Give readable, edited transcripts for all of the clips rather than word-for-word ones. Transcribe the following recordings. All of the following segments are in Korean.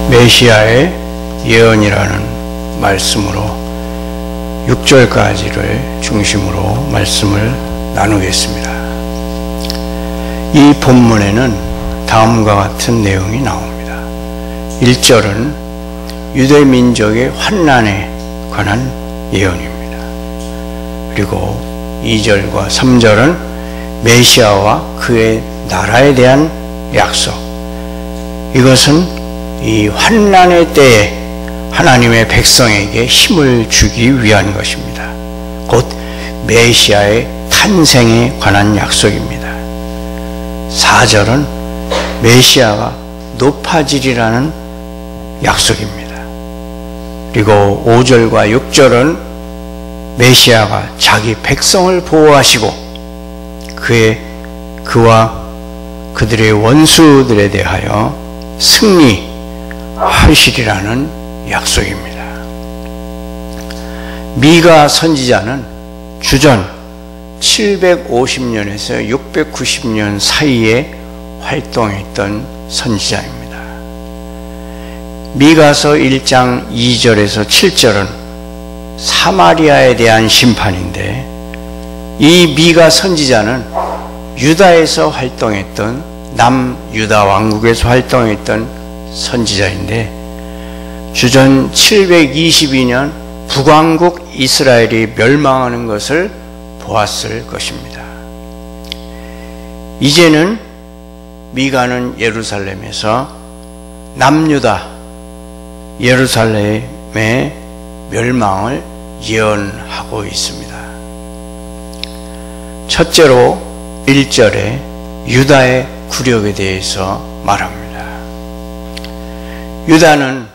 메시아의 예언이라는 말씀으로 6절까지를 중심으로 말씀을 나누겠습니다. 이 본문에는 다음과 같은 내용이 나옵니다. 1절은 유대 민족의 환난에 관한 예언입니다. 그리고 2절과 3절은 메시아와 그의 나라에 대한 약속. 이것은 이 환난의 때에 하나님의 백성에게 힘을 주기 위한 것입니다. 곧 메시아의 탄생에 관한 약속입니다. 4절은 메시아가 높아지리라는 약속입니다. 그리고 5절과 6절은 메시아가 자기 백성을 보호하시고 그와 그들의 원수들에 대하여 승리하시리라는 약속입니다. 미가 선지자는 주전 750년에서 690년 사이에 활동했던 선지자입니다. 미가서 1장 2절에서 7절은 사마리아에 대한 심판인데, 이 미가 선지자는 유다에서 활동했던 남유다 왕국에서 활동했던 선지자인데, 주전 722년 북왕국 이스라엘이 멸망하는 것을 보았을 것입니다. 이제는 미가는 예루살렘에서 남유다 예루살렘의 멸망을 예언하고 있습니다. 첫째로 1절에 유다의 굴욕에 대해서 말합니다. 유다는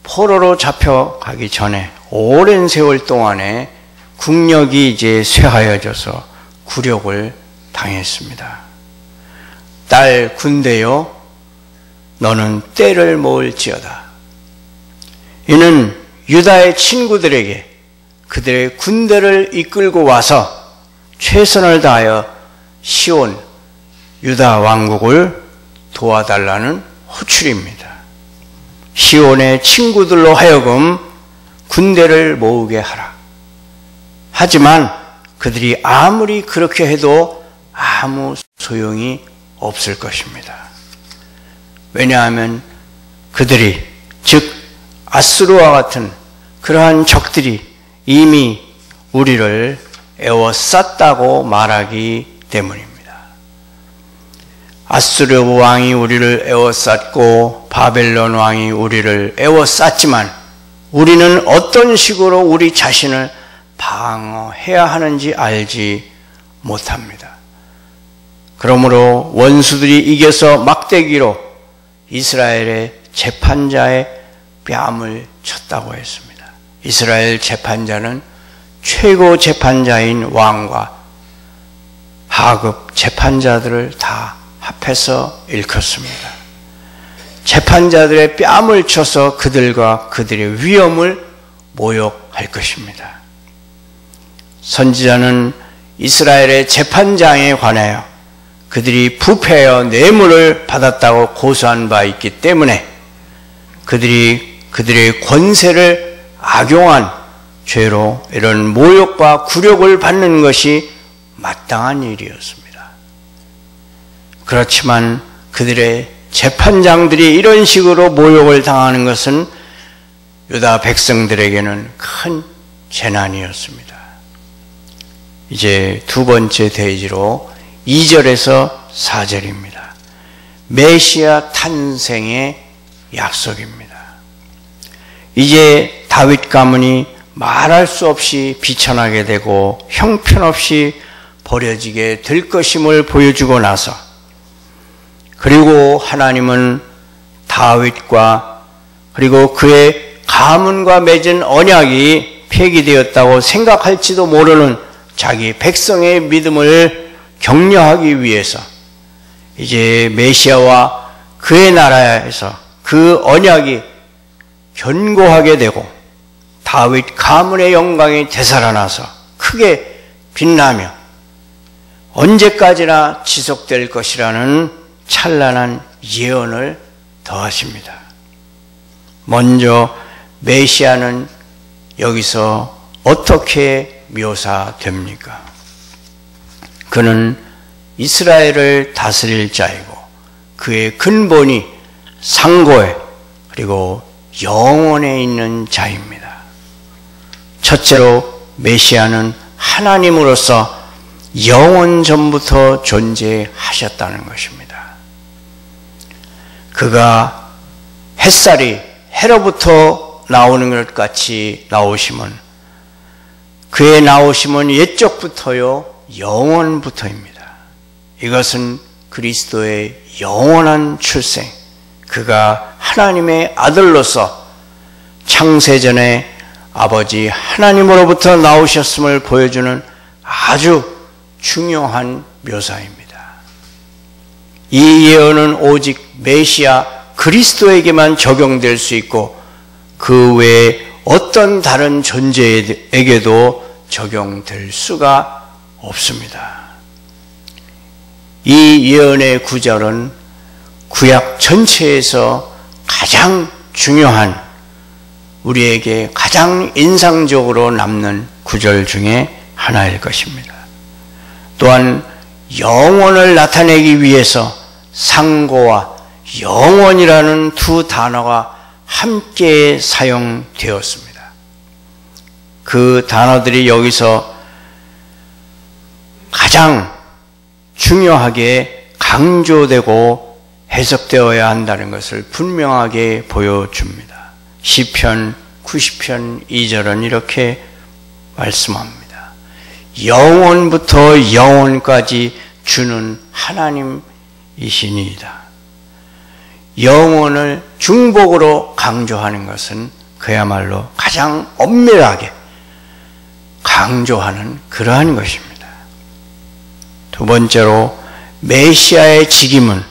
포로로 잡혀가기 전에 오랜 세월 동안에 국력이 이제 쇠하여져서 굴욕을 당했습니다. 딸 군대여, 너는 때를 모을지어다. 이는 유다의 친구들에게 그들의 군대를 이끌고 와서 최선을 다하여 시온 유다 왕국을 도와달라는 호출입니다. 시온의 친구들로 하여금 군대를 모으게 하라. 하지만 그들이 아무리 그렇게 해도 아무 소용이 없을 것입니다. 왜냐하면 그들이, 즉 아수르와 같은 그러한 적들이 이미 우리를 에워쌌다고 말하기 때문입니다. 아수르 왕이 우리를 에워쌌고 바벨론 왕이 우리를 에워쌌지만 우리는 어떤 식으로 우리 자신을 방어해야 하는지 알지 못합니다. 그러므로 원수들이 이겨서 막대기로 이스라엘의 재판자의 뺨을 쳤다고 했습니다. 이스라엘 재판자는 최고 재판자인 왕과 하급 재판자들을 다 합해서 일컫습니다. 재판자들의 뺨을 쳐서 그들과 그들의 위엄을 모욕할 것입니다. 선지자는 이스라엘의 재판장에 관하여 그들이 부패하여 뇌물을 받았다고 고소한 바 있기 때문에 그들이 그들의 권세를 악용한 죄로 이런 모욕과 굴욕을 받는 것이 마땅한 일이었습니다. 그렇지만 그들의 재판장들이 이런 식으로 모욕을 당하는 것은 유다 백성들에게는 큰 재난이었습니다. 이제 두 번째 대지로 2절에서 4절입니다. 메시아 탄생의 약속입니다. 이제 다윗 가문이 말할 수 없이 비천하게 되고 형편없이 버려지게 될 것임을 보여주고 나서, 그리고 하나님은 다윗과 그리고 그의 가문과 맺은 언약이 폐기되었다고 생각할지도 모르는 자기 백성의 믿음을 격려하기 위해서 이제 메시아와 그의 나라에서 그 언약이 견고하게 되고 다윗 가문의 영광이 되살아나서 크게 빛나며 언제까지나 지속될 것이라는 찬란한 예언을 더하십니다. 먼저 메시아는 여기서 어떻게 묘사됩니까? 그는 이스라엘을 다스릴 자이고 그의 근본이 상고에 그리고 영원에 있는 자입니다. 첫째로 메시아는 하나님으로서 영원 전부터 존재하셨다는 것입니다. 그가 햇살이 해로부터 나오는 것 같이 나오심은 그의 나오심은 옛적부터요 영원부터입니다. 이것은 그리스도의 영원한 출생, 그가 하나님의 아들로서 창세전에 아버지 하나님으로부터 나오셨음을 보여주는 아주 중요한 묘사입니다. 이 예언은 오직 메시아 그리스도에게만 적용될 수 있고 그 외에 어떤 다른 존재에게도 적용될 수가 없습니다. 이 예언의 구절은 구약 전체에서 가장 중요한, 우리에게 가장 인상적으로 남는 구절 중에 하나일 것입니다. 또한 영원을 나타내기 위해서 상고와 영원이라는 두 단어가 함께 사용되었습니다. 그 단어들이 여기서 가장 중요하게 강조되고 해석되어야 한다는 것을 분명하게 보여줍니다. 시편 90편 2절은 이렇게 말씀합니다. 영원부터 영원까지 주는 하나님이시니이다. 영원을 중복으로 강조하는 것은 그야말로 가장 엄밀하게 강조하는 그러한 것입니다. 두 번째로 메시아의 직임은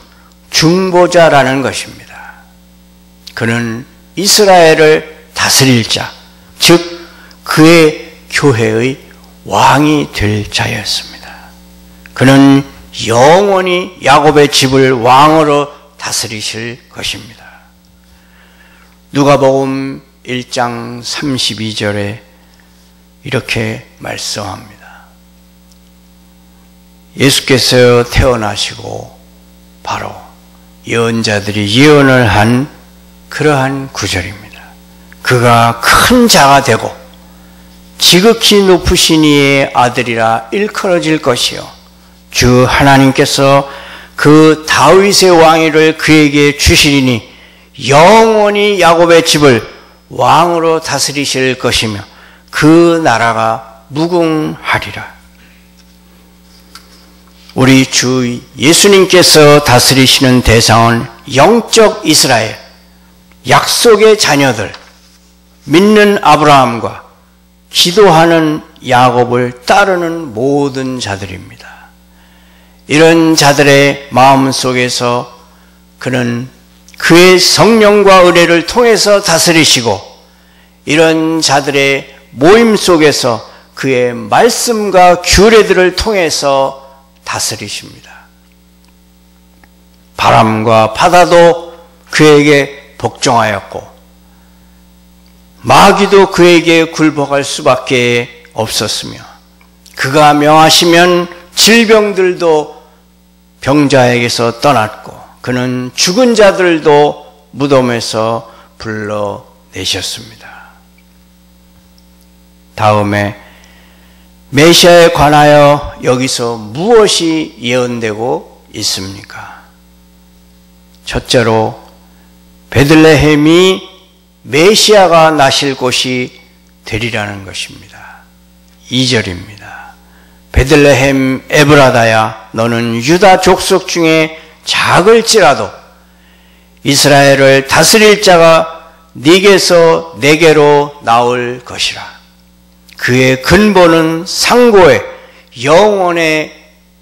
중보자라는 것입니다. 그는 이스라엘을 다스릴 자, 즉 그의 교회의 왕이 될 자였습니다. 그는 영원히 야곱의 집을 왕으로 다스리실 것입니다. 누가복음 1장 32절에 이렇게 말씀합니다. 예수께서 태어나시고 바로 예언자들이 예언을 한 그러한 구절입니다. 그가 큰 자가 되고 지극히 높으신 이의 아들이라 일컬어질 것이요 주 하나님께서 그 다윗의 왕위를 그에게 주시리니 영원히 야곱의 집을 왕으로 다스리실 것이며 그 나라가 무궁하리라. 우리 주 예수님께서 다스리시는 대상은 영적 이스라엘, 약속의 자녀들, 믿는 아브라함과 기도하는 야곱을 따르는 모든 자들입니다. 이런 자들의 마음속에서 그는 그의 성령과 은혜를 통해서 다스리시고 이런 자들의 모임 속에서 그의 말씀과 규례들을 통해서 다스리십니다. 바람과 바다도 그에게 복종하였고 마귀도 그에게 굴복할 수밖에 없었으며 그가 명하시면 질병들도 병자에게서 떠났고 그는 죽은 자들도 무덤에서 불러내셨습니다. 다음에 메시아에 관하여 여기서 무엇이 예언되고 있습니까? 첫째로 베들레헴이 메시아가 나실 곳이 되리라는 것입니다. 2절입니다. 베들레헴 에브라다야 너는 유다 족속 중에 작을지라도 이스라엘을 다스릴 자가 네게서 내게로 나올 것이라. 그의 근본은 상고에 영원에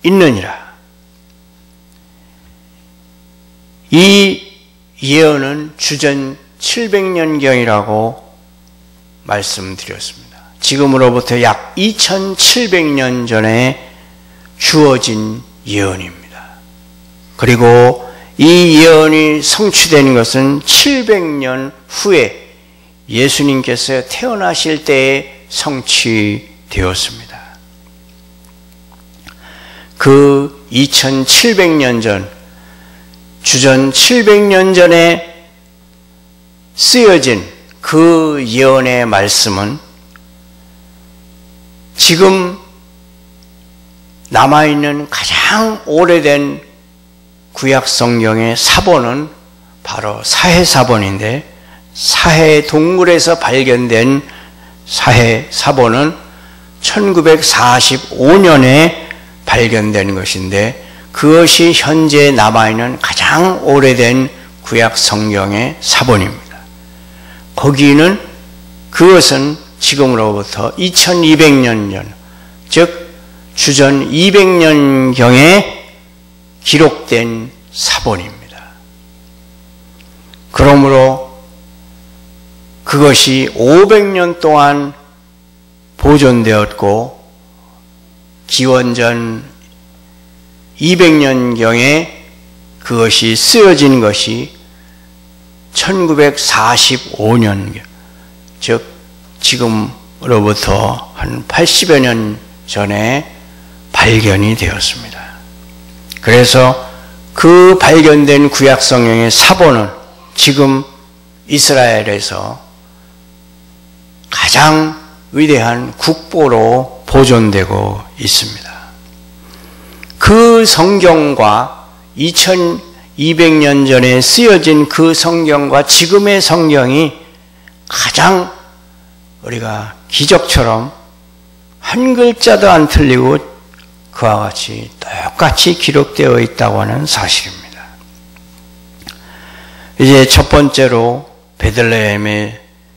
있느니라. 이 예언은 주전 700년경이라고 말씀드렸습니다. 지금으로부터 약 2700년 전에 주어진 예언입니다. 그리고 이 예언이 성취된 것은 700년 후에 예수님께서 태어나실 때에 성취되었습니다. 그 2700년 전, 주전 700년 전에 쓰여진 그 예언의 말씀은 지금 남아있는 가장 오래된 구약 성경의 사본은 바로 사해사본인데, 사해 동굴에서 발견된 사해사본은 1945년에 발견된 것인데, 그것이 현재 남아있는 가장 오래된 구약 성경의 사본입니다. 거기는 그것은 지금으로부터 2200년 전, 즉 주전 200년경에 기록된 사본입니다. 그러므로 그것이 500년 동안 보존되었고 기원전 200년경에 그것이 쓰여진 것이 1945년, 즉 지금으로부터 한 80여 년 전에 발견이 되었습니다. 그래서 그 발견된 구약 성경의 사본은 지금 이스라엘에서 가장 위대한 국보로 보존되고 있습니다. 그 성경과 2200년 전에 쓰여진 그 성경과 지금의 성경이 가장 우리가 기적처럼 한 글자도 안 틀리고 그와 같이 똑같이 기록되어 있다고 하는 사실입니다. 이제 첫 번째로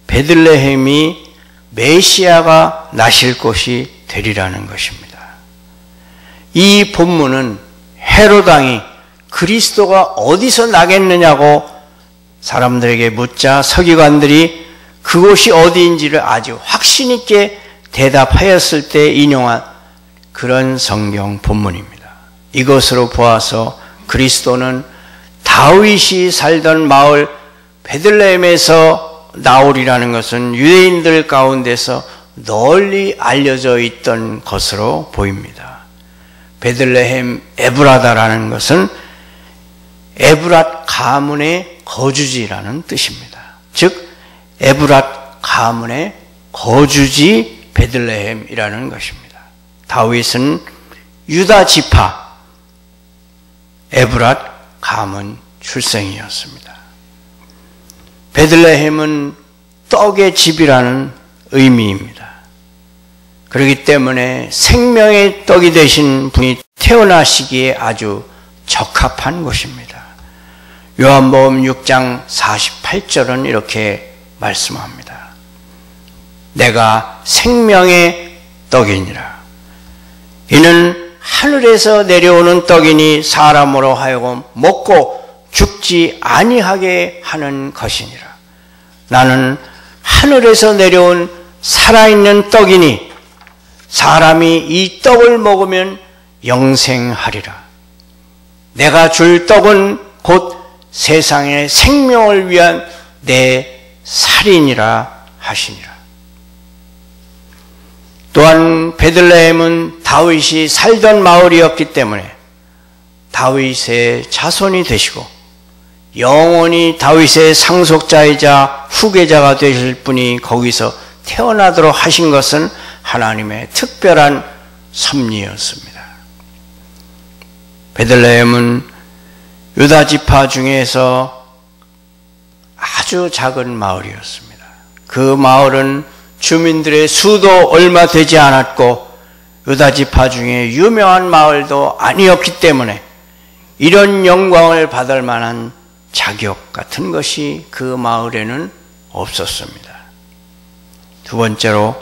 베들레헴이 메시아가 나실 곳이 되리라는 것입니다. 이 본문은 헤롯 왕이 그리스도가 어디서 나겠느냐고 사람들에게 묻자 서기관들이 그곳이 어디인지를 아주 확신 있게 대답하였을 때 인용한 그런 성경 본문입니다. 이것으로 보아서 그리스도는 다윗이 살던 마을 베들레헴에서 나오리라는 것은 유대인들 가운데서 널리 알려져 있던 것으로 보입니다. 베들레헴 에브라다라는 것은 에브랏 가문의 거주지라는 뜻입니다. 즉 에브랏 가문의 거주지 베들레헴이라는 것입니다. 다윗은 유다 지파 에브랏 가문 출생이었습니다. 베들레헴은 떡의 집이라는 의미입니다. 그렇기 때문에 생명의 떡이 되신 분이 태어나시기에 아주 적합한 곳입니다. 요한복음 6장 48절은 이렇게 말씀합니다. 내가 생명의 떡이니라. 이는 하늘에서 내려오는 떡이니 사람으로 하여금 먹고 죽지 아니하게 하는 것이니라. 나는 하늘에서 내려온 살아있는 떡이니 사람이 이 떡을 먹으면 영생하리라. 내가 줄 떡은 곧 세상의 생명을 위한 내 살이니라 하시니라. 또한 베들레헴은 다윗이 살던 마을이었기 때문에 다윗의 자손이 되시고 영원히 다윗의 상속자이자 후계자가 되실 분이 거기서 태어나도록 하신 것은 하나님의 특별한 섭리였습니다. 베들레헴은 유다 지파 중에서 아주 작은 마을이었습니다. 그 마을은 주민들의 수도 얼마 되지 않았고 유다 지파 중에 유명한 마을도 아니었기 때문에 이런 영광을 받을 만한 자격 같은 것이 그 마을에는 없었습니다. 두 번째로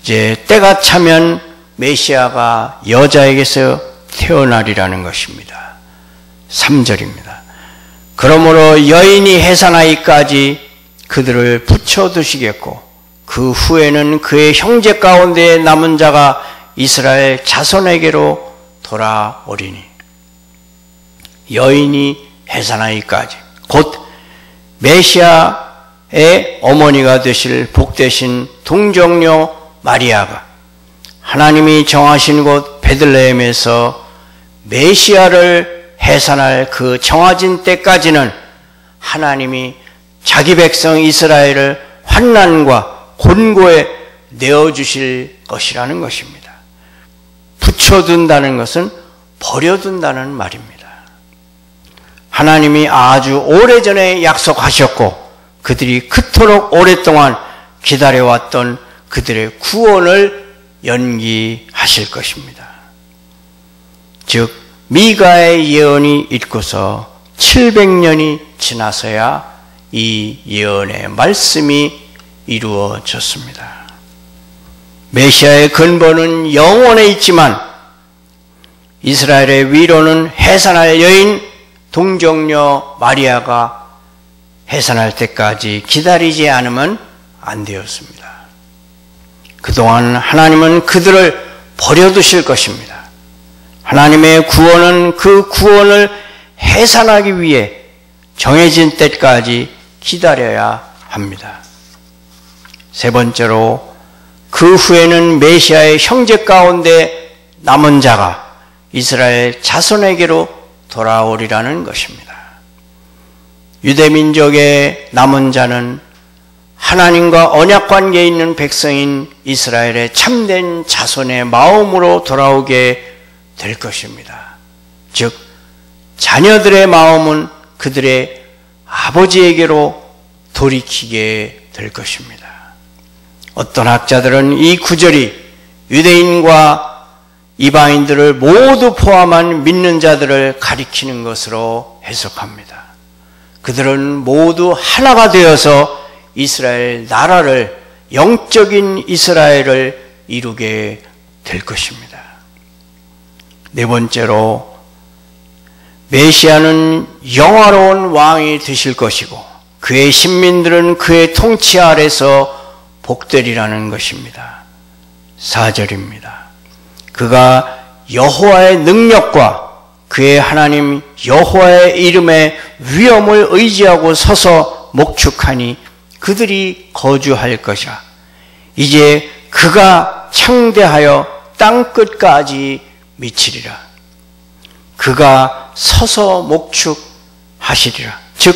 이제 때가 차면 메시아가 여자에게서 태어나리라는 것입니다. 3절입니다. 그러므로 여인이 해산하기까지 그들을 붙여두시겠고 그 후에는 그의 형제 가운데 남은 자가 이스라엘 자손에게로 돌아오리니. 여인이 해산하기까지, 곧 메시아의 어머니가 되실 복되신 동정녀 마리아가 하나님이 정하신 곳 베들레헴에서 메시아를 해산할 그 정해진 때까지는 하나님이 자기 백성 이스라엘을 환난과 곤고에 내어주실 것이라는 것입니다. 붙여둔다는 것은 버려둔다는 말입니다. 하나님이 아주 오래전에 약속하셨고 그들이 그토록 오랫동안 기다려왔던 그들의 구원을 연기하실 것입니다. 즉 미가의 예언이 있고서 700년이 지나서야 이 예언의 말씀이 이루어졌습니다. 메시아의 근본은 영원에 있지만 이스라엘의 위로는 해산할 여인 동정녀 마리아가 해산할 때까지 기다리지 않으면 안 되었습니다. 그동안 하나님은 그들을 버려두실 것입니다. 하나님의 구원은 그 구원을 해산하기 위해 정해진 때까지 기다려야 합니다. 세 번째로 그 후에는 메시아의 형제 가운데 남은 자가 이스라엘 자손에게로 돌아오리라는 것입니다. 유대민족의 남은 자는 하나님과 언약관계에 있는 백성인 이스라엘의 참된 자손의 마음으로 돌아오게 될 것입니다. 즉 자녀들의 마음은 그들의 아버지에게로 돌이키게 될 것입니다. 어떤 학자들은 이 구절이 유대인과 이방인들을 모두 포함한 믿는 자들을 가리키는 것으로 해석합니다. 그들은 모두 하나가 되어서 이스라엘 나라를, 영적인 이스라엘을 이루게 될 것입니다. 네 번째로 메시아는 영화로운 왕이 되실 것이고 그의 신민들은 그의 통치 아래서 복되리라는 것입니다. 4절입니다. 그가 여호와의 능력과 그의 하나님 여호와의 이름의 위엄을 의지하고 서서 목축하니 그들이 거주할 것이라. 이제 그가 창대하여 땅끝까지 미치리라. 그가 서서 목축하시리라. 즉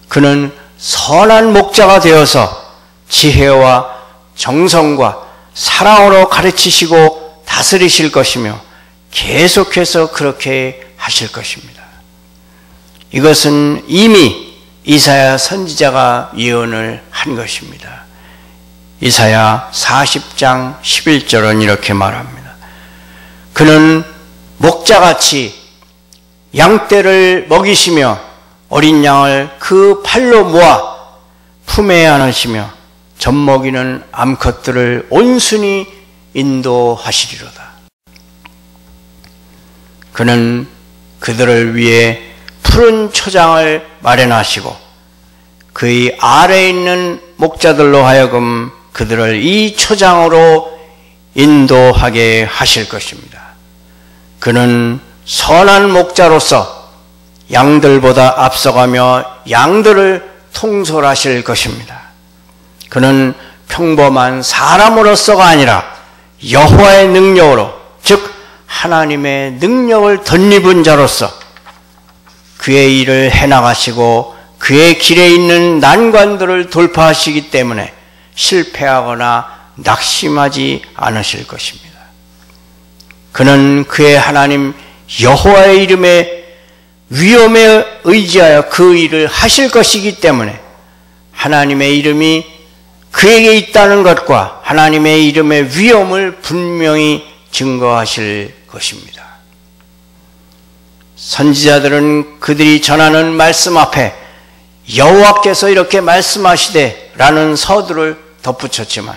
그는 선한 목자가 되어서 지혜와 정성과 사랑으로 가르치시고 다스리실 것이며 계속해서 그렇게 하실 것입니다. 이것은 이미 이사야 선지자가 예언을 한 것입니다. 이사야 40장 11절은 이렇게 말합니다. 그는 목자같이 양떼를 먹이시며 어린 양을 그 팔로 모아 품에 안으시며 젖먹이는 암컷들을 온순히 인도하시리로다. 그는 그들을 위해 푸른 초장을 마련하시고 그의 아래에 있는 목자들로 하여금 그들을 이 초장으로 인도하게 하실 것입니다. 그는 선한 목자로서 양들보다 앞서가며 양들을 통솔하실 것입니다. 그는 평범한 사람으로서가 아니라 여호와의 능력으로, 즉 하나님의 능력을 덧입은 자로서 그의 일을 해나가시고 그의 길에 있는 난관들을 돌파하시기 때문에 실패하거나 낙심하지 않으실 것입니다. 그는 그의 하나님 여호와의 이름의 위엄에 의지하여 그 일을 하실 것이기 때문에 하나님의 이름이 그에게 있다는 것과 하나님의 이름의 위엄을 분명히 증거하실 것입니다. 선지자들은 그들이 전하는 말씀 앞에 여호와께서 이렇게 말씀하시되 라는 서두를 덧붙였지만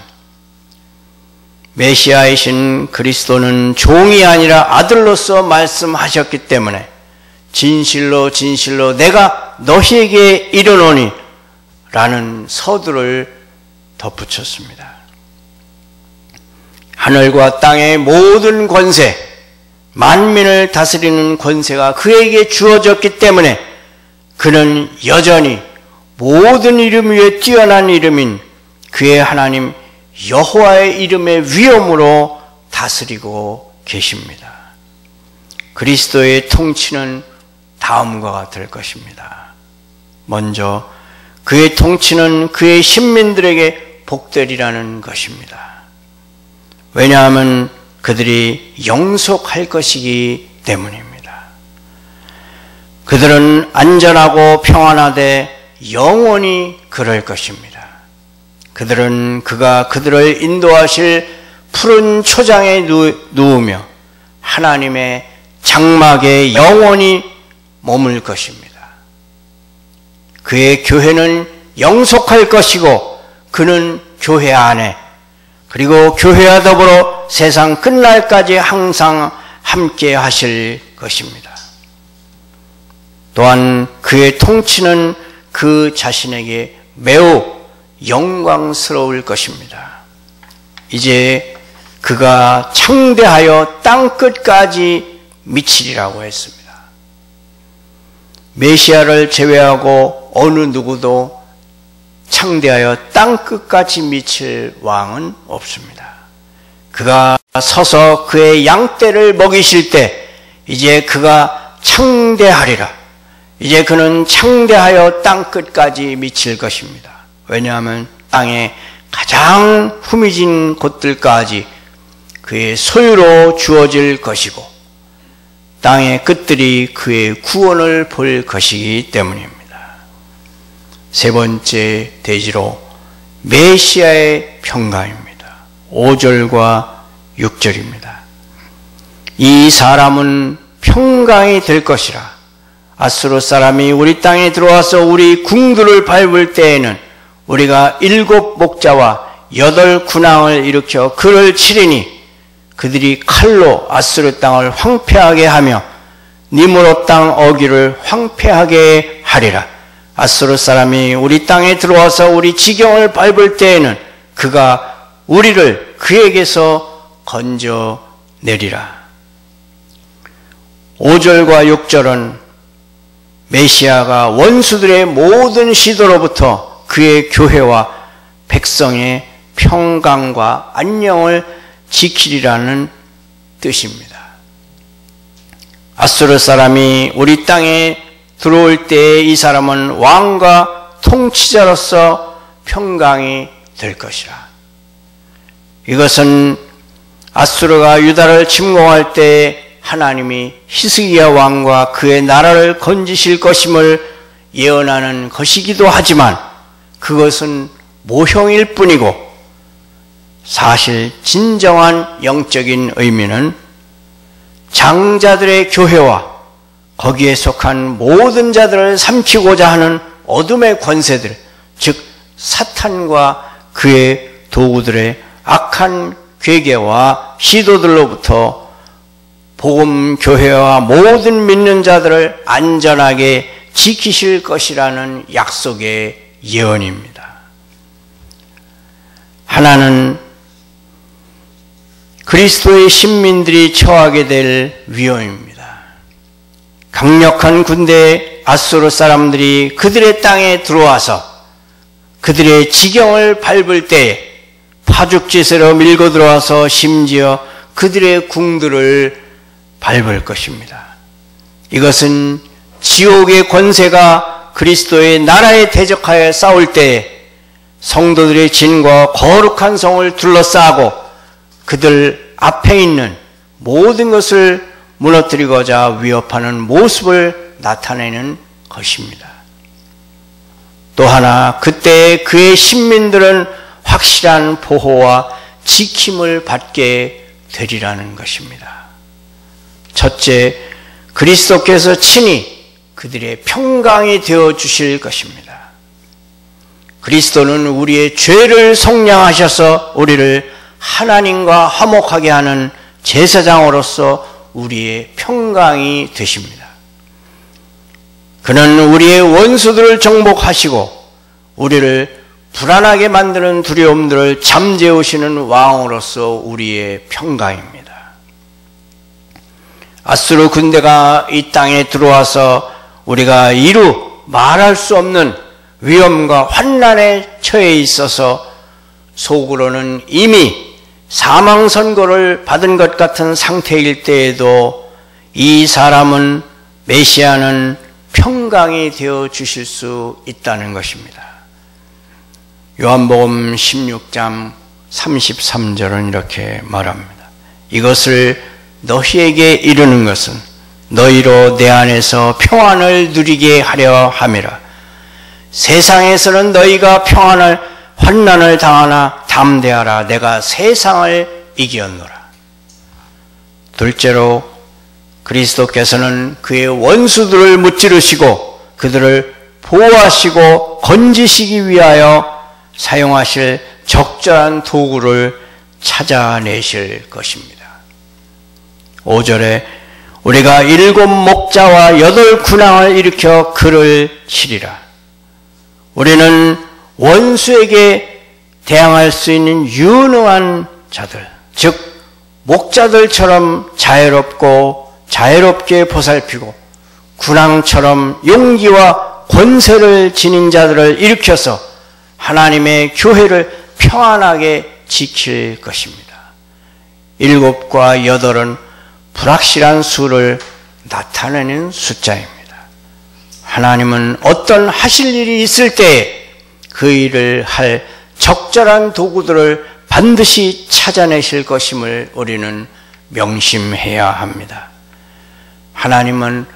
메시아이신 그리스도는 종이 아니라 아들로서 말씀하셨기 때문에 진실로 진실로 내가 너희에게 이르노니 라는 서두를 덧붙였습니다. 하늘과 땅의 모든 권세, 만민을 다스리는 권세가 그에게 주어졌기 때문에 그는 여전히 모든 이름 위에 뛰어난 이름인 그의 하나님 여호와의 이름의 위엄으로 다스리고 계십니다. 그리스도의 통치는 다음과 같을 것입니다. 먼저 그의 통치는 그의 신민들에게 복되리라는 것입니다. 왜냐하면 그들이 영속할 것이기 때문입니다. 그들은 안전하고 평안하되 영원히 그럴 것입니다. 그들은 그가 그들을 인도하실 푸른 초장에 누우며 하나님의 장막에 영원히 머물 것입니다. 그의 교회는 영속할 것이고 그는 교회 안에 그리고 교회와 더불어 세상 끝날까지 항상 함께 하실 것입니다. 또한 그의 통치는 그 자신에게 매우 영광스러울 것입니다. 이제 그가 창대하여 땅끝까지 미치리라고 했습니다. 메시아를 제외하고 어느 누구도 창대하여 땅끝까지 미칠 왕은 없습니다. 그가 서서 그의 양떼를 먹이실 때 이제 그가 창대하리라. 이제 그는 창대하여 땅끝까지 미칠 것입니다. 왜냐하면 땅의 가장 후미진 곳들까지 그의 소유로 주어질 것이고 땅의 끝들이 그의 구원을 볼 것이기 때문입니다. 세 번째 대지로 메시아의 평강입니다. 5절과 6절입니다. 이 사람은 평강이 될 것이라. 아수르 사람이 우리 땅에 들어와서 우리 궁들을 밟을 때에는 우리가 7 목자와 8 군왕을 일으켜 그를 치리니 그들이 칼로 아수르 땅을 황폐하게 하며 니므롯 땅 어귀를 황폐하게 하리라. 아수르 사람이 우리 땅에 들어와서 우리 지경을 밟을 때에는 그가 우리를 그에게서 건져내리라. 5절과 6절은 메시아가 원수들의 모든 시도로부터 그의 교회와 백성의 평강과 안녕을 지키리라는 뜻입니다. 아수르 사람이 우리 땅에 들어올 때 이 사람은 왕과 통치자로서 평강이 될 것이라. 이것은 아수르가 유다를 침공할 때 하나님이 히스기야 왕과 그의 나라를 건지실 것임을 예언하는 것이기도 하지만 그것은 모형일 뿐이고 사실 진정한 영적인 의미는 장자들의 교회와 거기에 속한 모든 자들을 삼키고자 하는 어둠의 권세들, 즉 사탄과 그의 도구들의 악한 괴계와 시도들로부터 복음 교회와 모든 믿는 자들을 안전하게 지키실 것이라는 약속의 예언입니다. 하나는 그리스도의 신민들이 처하게 될 위험입니다. 강력한 군대 아수르 사람들이 그들의 땅에 들어와서 그들의 지경을 밟을 때에 파죽지세로 밀고 들어와서 심지어 그들의 궁들을 밟을 것입니다. 이것은 지옥의 권세가 그리스도의 나라에 대적하여 싸울 때에 성도들의 진과 거룩한 성을 둘러싸고 그들 앞에 있는 모든 것을 무너뜨리고자 위협하는 모습을 나타내는 것입니다. 또 하나 그때 그의 신민들은 확실한 보호와 지킴을 받게 되리라는 것입니다. 첫째, 그리스도께서 친히 그들의 평강이 되어 주실 것입니다. 그리스도는 우리의 죄를 속량하셔서 우리를 하나님과 화목하게 하는 제사장으로서 우리의 평강이 되십니다. 그는 우리의 원수들을 정복하시고 우리를 불안하게 만드는 두려움들을 잠재우시는 왕으로서 우리의 평강입니다. 아수르 군대가 이 땅에 들어와서 우리가 이루 말할 수 없는 위험과 환난에 처해 있어서 속으로는 이미 사망 선고를 받은 것 같은 상태일 때에도 이 사람은, 메시아는 평강이 되어 주실 수 있다는 것입니다. 요한복음 16장 33절은 이렇게 말합니다. 이것을 너희에게 이르는 것은 너희로 내 안에서 평안을 누리게 하려 함이라. 세상에서는 너희가 환난을 당하나 담대하라. 내가 세상을 이겼노라. 둘째로 그리스도께서는 그의 원수들을 무찌르시고 그들을 보호하시고 건지시기 위하여 사용하실 적절한 도구를 찾아내실 것입니다. 5절에 우리가 7 목자와 8 군왕을 일으켜 그를 치리라. 우리는 원수에게 대항할 수 있는 유능한 자들, 즉 목자들처럼 자애롭게 보살피고 군왕처럼 용기와 권세를 지닌 자들을 일으켜서 하나님의 교회를 평안하게 지킬 것입니다. 7과 8은 불확실한 수를 나타내는 숫자입니다. 하나님은 어떤 하실 일이 있을 때 그 일을 할 적절한 도구들을 반드시 찾아내실 것임을 우리는 명심해야 합니다. 하나님은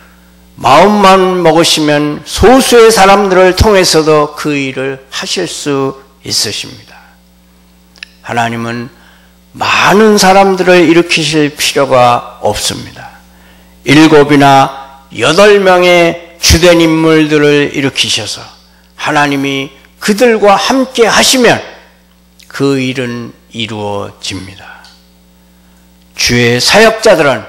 마음만 먹으시면 소수의 사람들을 통해서도 그 일을 하실 수 있으십니다. 하나님은 많은 사람들을 일으키실 필요가 없습니다. 7이나 8명의 주된 인물들을 일으키셔서 하나님이 그들과 함께 하시면 그 일은 이루어집니다. 주의 사역자들은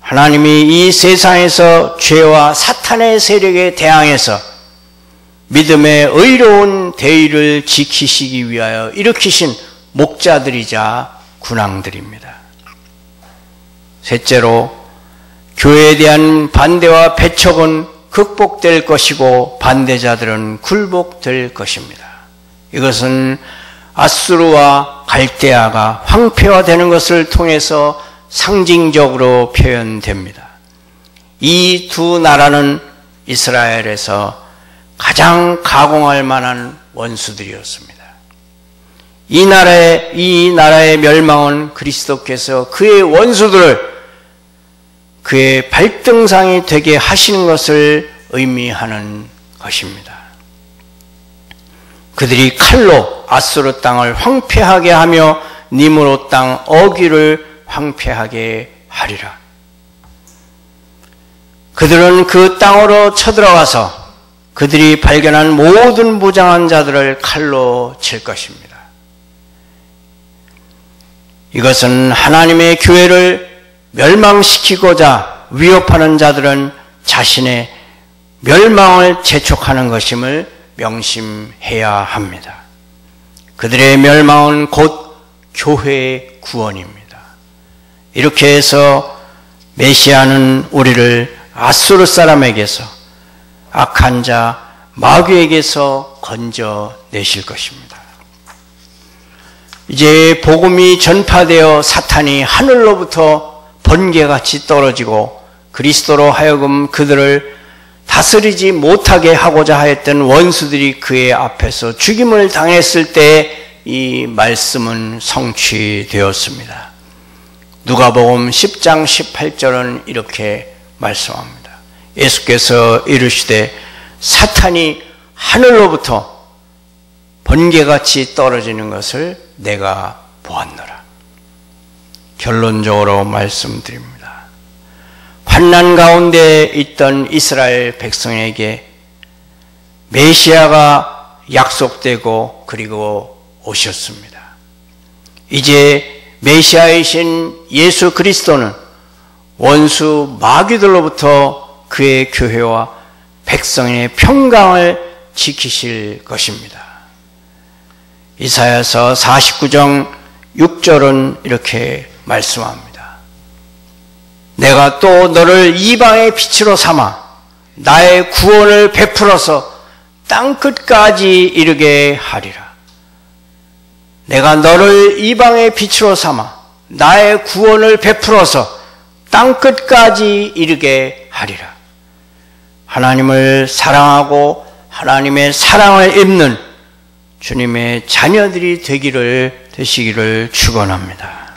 하나님이 이 세상에서 죄와 사탄의 세력에 대항해서 믿음의 의로운 대의를 지키시기 위하여 일으키신 목자들이자 군왕들입니다. 셋째로 교회에 대한 반대와 배척은 극복될 것이고 반대자들은 굴복될 것입니다. 이것은 아수르와 갈대아가 황폐화되는 것을 통해서 상징적으로 표현됩니다. 이 두 나라는 이스라엘에서 가장 가공할 만한 원수들이었습니다. 이 나라의 멸망은 그리스도께서 그의 원수들을 그의 발등상이 되게 하시는 것을 의미하는 것입니다. 그들이 칼로 아수르 땅을 황폐하게 하며 니므롯 땅 어귀를 황폐하게 하리라. 그들은 그 땅으로 쳐들어가서 그들이 발견한 모든 무장한 자들을 칼로 칠 것입니다. 이것은 하나님의 교회를 멸망시키고자 위협하는 자들은 자신의 멸망을 재촉하는 것임을 명심해야 합니다. 그들의 멸망은 곧 교회의 구원입니다. 이렇게 해서 메시아는 우리를 아수르 사람에게서, 악한 자 마귀에게서 건져내실 것입니다. 이제 복음이 전파되어 사탄이 하늘로부터 번개같이 떨어지고 그리스도로 하여금 그들을 다스리지 못하게 하고자 하였던 원수들이 그의 앞에서 죽임을 당했을 때 이 말씀은 성취되었습니다. 누가복음 10장 18절은 이렇게 말씀합니다. 예수께서 이르시되 사탄이 하늘로부터 번개같이 떨어지는 것을 내가 보았노라. 결론적으로 말씀드립니다. 환난 가운데 있던 이스라엘 백성에게 메시아가 약속되고 그리고 오셨습니다. 이제 메시아이신 예수 그리스도는 원수 마귀들로부터 그의 교회와 백성의 평강을 지키실 것입니다. 이사야서 49장 6절은 이렇게 말씀합니다. 내가 또 너를 이방의 빛으로 삼아 나의 구원을 베풀어서 땅끝까지 이르게 하리라. 내가 너를 이방의 빛으로 삼아 나의 구원을 베풀어서 땅끝까지 이르게 하리라. 하나님을 사랑하고 하나님의 사랑을 입는 주님의 자녀들이 되시기를 축원합니다.